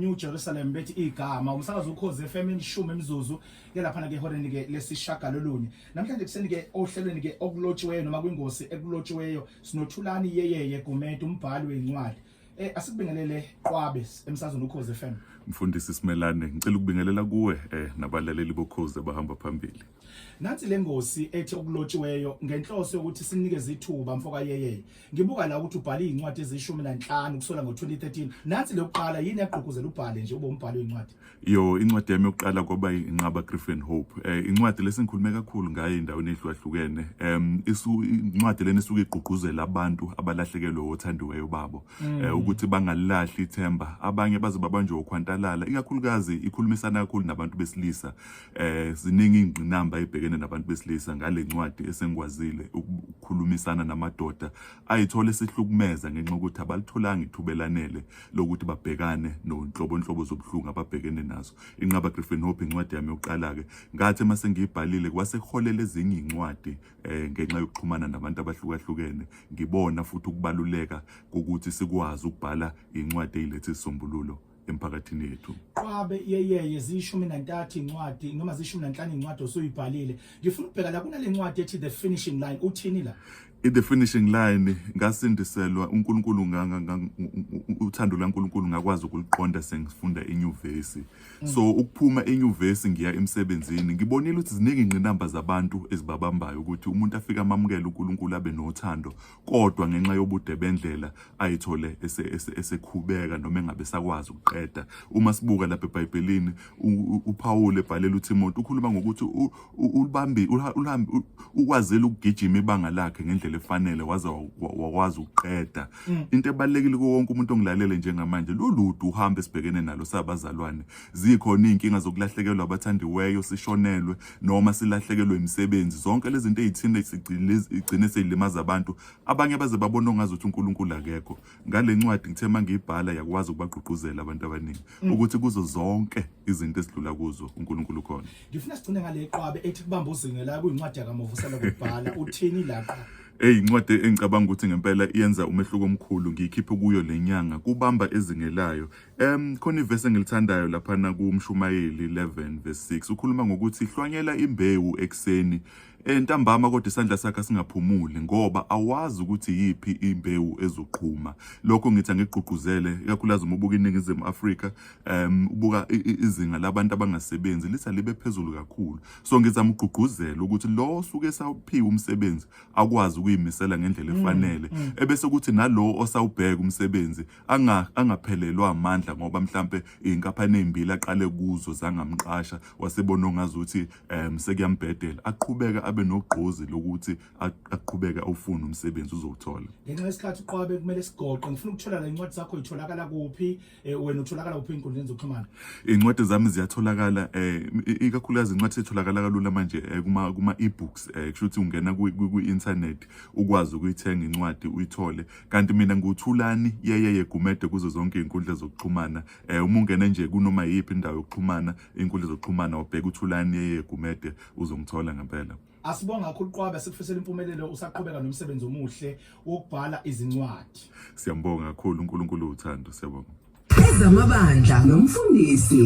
New Jerusalem bethi igama umsakazo ukhoze FM ishumi imizuzu ke lapha ke horeni ke lesishaka lolunye namhlanje kuseni ke ohlelweni ke okulotshiweyo noma kwingosi ekulotshiweyo sinothulani yeyeye Gumede umbhali wencwadi asikubingelele Qwabe emsakazweni ukhoze FM. Mfundisi Simelane ngicela ukubingelela kuwe nabalaleli bokhoze abahamba phambili. Nansi lengosi ethi okulotshiweyo ngenhloso yokuthi sinikeze ithuba mfoka yeyeye. Ngibuka la ukuthi ubhale incwadi ezi15 kusola ngo2013. Nansi lokuqala yini yaqhuquzela ubhale nje ube umbhali wencwadi. Incwadi yami yokuqala kwaba inqaba Griffin Hope. Incwadi lesingikhulume kakhulu ngayo endaweni ehlukahlukene. Incwadi lena isuke igqugquzela abantu abalahlekelwe othandiweyo babo ukuthi bangalahli ithemba. Abanye baze babanjwe ukhwantalala. Ikakhulukazi ikhulumisana kakhulu nabantu besilisa. Ziningi ingqinamba ebhekene nabantu besilisa ngale ncwadi esengwazile ukukhulumisana namadoda ayithola esihlukumeza ngenxa ukuthi abalitholanga ithubelanele lokuthi babhekane nonhlobonhlobo zobuhlungu ababhekene nazo. Inqaba Griffin Hope incwadi yami yokuqala ke ngathi mase ngiyibhalile kwasekuholela ezinye incwadi ngenxa yokuxhumana nabantu abahlukahlukene ngibona futhi ukubaluleka kokuthi sikwazi ukubhala incwadi eyilethe isisombululo emphakathini yethu. Qwabe yeyeye zi13 incwadi noma zi15 incwadi osuyibhalile. Ngifuna ukubheka la kunale ncwadi ethi The Finishing Line uthini la? The Finishing Line ngasindiselwa uNkulunkulu uthando laNkulunkulu ngakwazi ukuliqonda sengifunda enyuvesi. So ukuphuma enyuvesi ngiya emsebenzini ngibonile ukuthi ziningi ingqinamba zabantu ezibabambayo ukuthi umuntu afika amamukela uNkulunkulu abe nothando kodwa ngenxa yobude bendlela ayithole esekhubeka noma engabe sakwazi ukuqeda. Uma sibuka lapha eBhayibhelini uPaul ebhalela uTimothy ukhuluma ngokuthi ulibambi uhambe ukwazela ukugijima ibanga lakhe ngendlela efanele wakwazi ukuqeda. Into ebalekile kuwonke umuntu ongilalele njengamanje loludu uhambe sibhekene nalo sabazalwane zikhona inkinga zokulahlekelwa abathandiweyo sishonelwe noma silahlekelwe imisebenzi zonke lezi zinto ezithinde igcine seyilimaza abantu abanye baze babona ngazuthi uNkulunkulu akekho. Ngale ncwadi ngithe mangiyibhala yakwazi ukubagqugquzela abantu abaningi ukuthi kuzo zonke izinto esidlula kuzo uNkulunkulu khona. Ngifuna sigcine ngale Qwabe ethi kubamba uzinge la kuyincwadi yakaMovusela kubhala uthini lapha? Incwadi engicabanga ukuthi ngempela iyenza umehluko omkhulu ngiyikhiphe kuyo lenyanga kubamba ezingelayo. Khona ivesi engilithandayo lapha na kuMshumayeli 11:6 ukhuluma ngokuthi hlwanyela imbewu ekseni entambama kodwa isandla sakhe singaphumuli ngoba awazi ukuthi yipi imbewu ezoqhuma. Lokho ngithi ngigqugquzele ikakhulukazi uma ubuka iningizimu Afrika ubuka izinga labantu abangasebenzi litha libe phezulu kakhulu. So ngizama ukugqugquzela ukuthi lo osuke sawuphiwa umsebenzi akwazi ukuyimisela ngendlela efanele ebese ukuthi nalo osawubheka umsebenzi angaphelelwa amandla ngoba mhlambe inkampani ezimbili aqale kuzo zangamqasha wasebona ngazuthi sekuyambhedela aqhubeka abe nogqozi lokuthi aqhubeka awufuna umsebenzi uzowuthola. Ngenxa yesikhathi Qwabe kumele sigoqe ngifuna ukuthola la incwadi zakho itholakala kuphi wena utholakala kuphi inkundleni zokuxhumana? Incwadi zami ziyatholakala ikakhulukazi incwadi etholakala kalula manje kuma e-books kusho ukuthi ungena ku-internet ukwazi ukuyithenga incwadi uyithole kanti mina nguthulani yeyeye Gumede kuzo zonke izinkundla zokuxhumana uma ungena nje kunoma yipi indawo yokuxhumana izinkundla zokuxhumana ubheka uthulani yeyeye Gumede uzongithola ngempela. Asibonga kakhulu Qwabe sikufisela impumelelo usaqhubeka nomsebenzi omuhle wokubhala izincwadi. Siyambonga kakhulu uNkulunkulu uthando siyabonga. Ezamabandla nomfundisi